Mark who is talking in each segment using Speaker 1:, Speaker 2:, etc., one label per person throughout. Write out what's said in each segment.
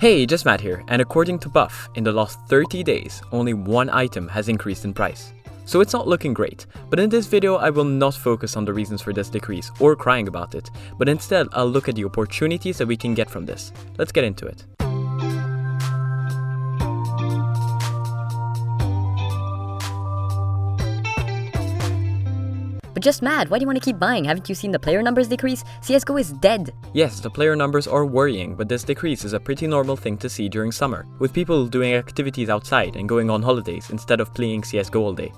Speaker 1: Hey, JustMaD here, and according to Buff, in the last 30 days, only one item has increased in price. So it's not looking great, but in this video I will not focus on the reasons for this decrease or crying about it, but instead I'll look at the opportunities that we can get from this. Let's get into it.
Speaker 2: But JustMaD, why do you want to keep buying? Haven't you seen the player numbers decrease? CSGO is dead.
Speaker 1: Yes, the player numbers are worrying, but this decrease is a pretty normal thing to see during summer, with people doing activities outside and going on holidays instead of playing CSGO all day.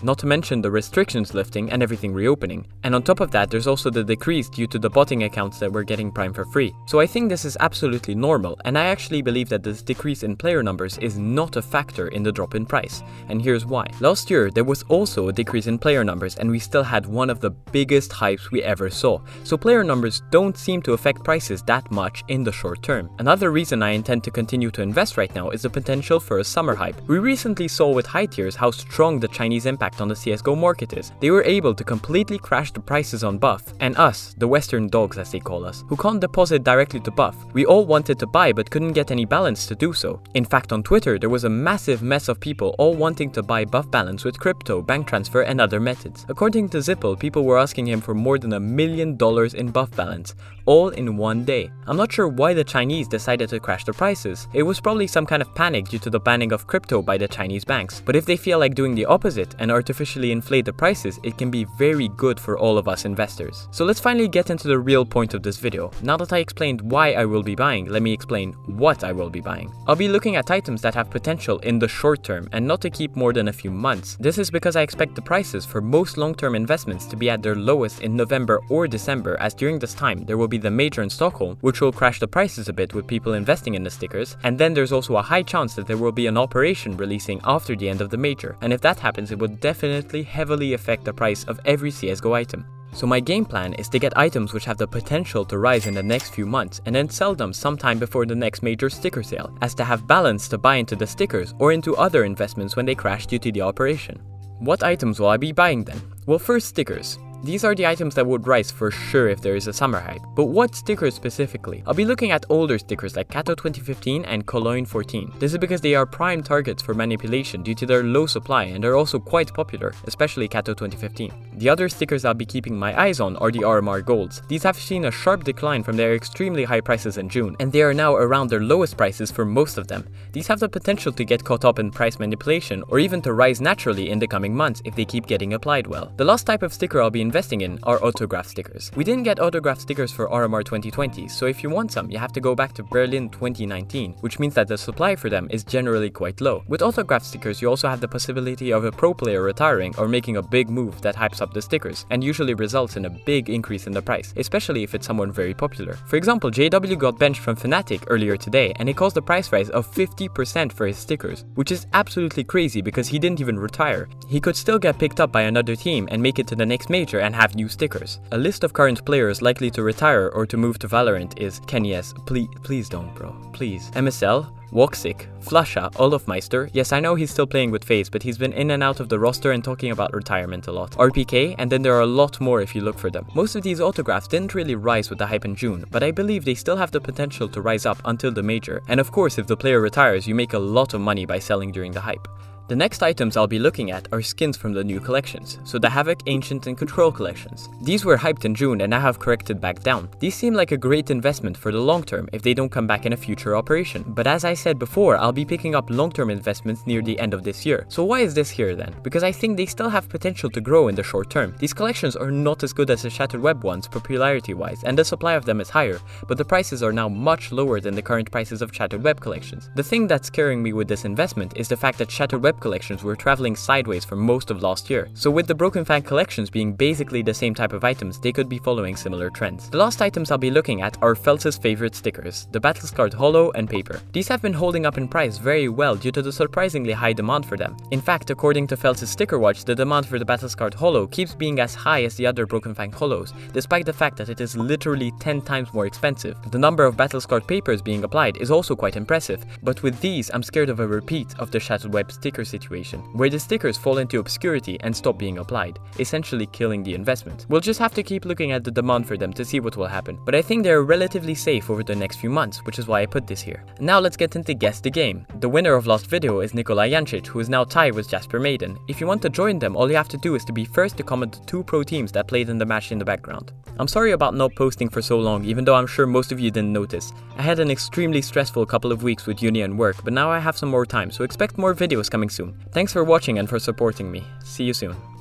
Speaker 1: Not to mention the restrictions lifting and everything reopening. And on top of that, there's also the decrease due to the botting accounts that were getting Prime for free. So I think this is absolutely normal, and I actually believe that this decrease in player numbers is not a factor in the drop in price. And here's why. Last year, there was also a decrease in player numbers, and we still had one of the biggest hypes we ever saw. So player numbers don't seem to affect prices that much in the short term. Another reason I intend to continue to invest right now is the potential for a summer hype. We recently saw with high tiers how strong the Chinese impact on the CSGO market is. They were able to completely crash the prices on Buff, and us, the Western dogs as they call us, who can't deposit directly to Buff. We all wanted to buy but couldn't get any balance to do so. In fact, on Twitter there was a massive mess of people all wanting to buy Buff balance with crypto, bank transfer and other methods. According to Zipple, people were asking him for more than $1 million in Buff balance, all in one day. I'm not sure why the Chinese decided to crash the prices. It was probably some kind of panic due to the banning of crypto by the Chinese banks. But if they feel like doing the opposite and artificially inflate the prices, it can be very good for all of us investors. So let's finally get into the real point of this video. Now that I explained why I will be buying, let me explain what I will be buying. I'll be looking at items that have potential in the short term and not to keep more than a few months. This is because I expect the prices for most long-term investments to be at their lowest in November or December, as during this time there will be the major in Stockholm, which will crash the prices a bit with people investing in the stickers, and then there's also a high chance that there will be an operation releasing after the end of the major, and if that happens it would definitely heavily affect the price of every CSGO item. So my game plan is to get items which have the potential to rise in the next few months and then sell them sometime before the next major sticker sale, as to have balance to buy into the stickers or into other investments when they crash due to the operation. What items will I be buying then? Well, first, stickers. These are the items that would rise for sure if there is a summer hype. But what stickers specifically? I'll be looking at older stickers like Kato 2015 and Cologne 14. This is because they are prime targets for manipulation due to their low supply, and they're also quite popular, especially Kato 2015. The other stickers I'll be keeping my eyes on are the RMR Golds. These have seen a sharp decline from their extremely high prices in June, and they are now around their lowest prices for most of them. These have the potential to get caught up in price manipulation or even to rise naturally in the coming months if they keep getting applied well. The last type of sticker I'll be investing in are autograph stickers. We didn't get autograph stickers for RMR 2020, so if you want some, you have to go back to Berlin 2019, which means that the supply for them is generally quite low. With autograph stickers, you also have the possibility of a pro player retiring or making a big move that hypes up the stickers, and usually results in a big increase in the price, especially if it's someone very popular. For example, JW got benched from Fnatic earlier today, and it caused a price rise of 50% for his stickers, which is absolutely crazy because he didn't even retire. He could still get picked up by another team and make it to the next major and have new stickers. A list of current players likely to retire or to move to Valorant is Kenyes, please don't bro, please. MSL, Woxic, Flusha, Olofmeister. Yes, I know he's still playing with FaZe, but he's been in and out of the roster and talking about retirement a lot. RPK, and then there are a lot more if you look for them. Most of these autographs didn't really rise with the hype in June, but I believe they still have the potential to rise up until the major. And of course, if the player retires, you make a lot of money by selling during the hype. The next items I'll be looking at are skins from the new collections, so the Havoc, Ancient and Control collections. These were hyped in June and now have corrected back down. These seem like a great investment for the long term if they don't come back in a future operation. But as I said before, I'll be picking up long-term investments near the end of this year. So why is this here then? Because I think they still have potential to grow in the short term. These collections are not as good as the Shattered Web ones popularity-wise, and the supply of them is higher, but the prices are now much lower than the current prices of Shattered Web collections. The thing that's scaring me with this investment is the fact that Shattered Web collections were traveling sideways for most of last year. So with the Broken Fang collections being basically the same type of items, they could be following similar trends. The last items I'll be looking at are Fellz's favorite stickers, the Battlescarred Holo and Paper. These have been holding up in price very well due to the surprisingly high demand for them. In fact, according to Fellz's Sticker Watch, the demand for the Battlescarred Holo keeps being as high as the other Broken Fang Holos, despite the fact that it is literally 10 times more expensive. The number of Battlescarred papers being applied is also quite impressive, but with these, I'm scared of a repeat of the Shattered Web sticker situation, where the stickers fall into obscurity and stop being applied, essentially killing the investment. We'll just have to keep looking at the demand for them to see what will happen, but I think they're relatively safe over the next few months, which is why I put this here. Now let's get into Guess the Game. The winner of last video is Nikolaj Jancic, who is now tied with JustMaD. If you want to join them, all you have to do is to be first to comment the 2 pro teams that played in the match in the background. I'm sorry about not posting for so long, even though I'm sure most of you didn't notice. I had an extremely stressful couple of weeks with uni and work, but now I have some more time, so expect more videos coming soon. Thanks for watching and for supporting me. See you soon.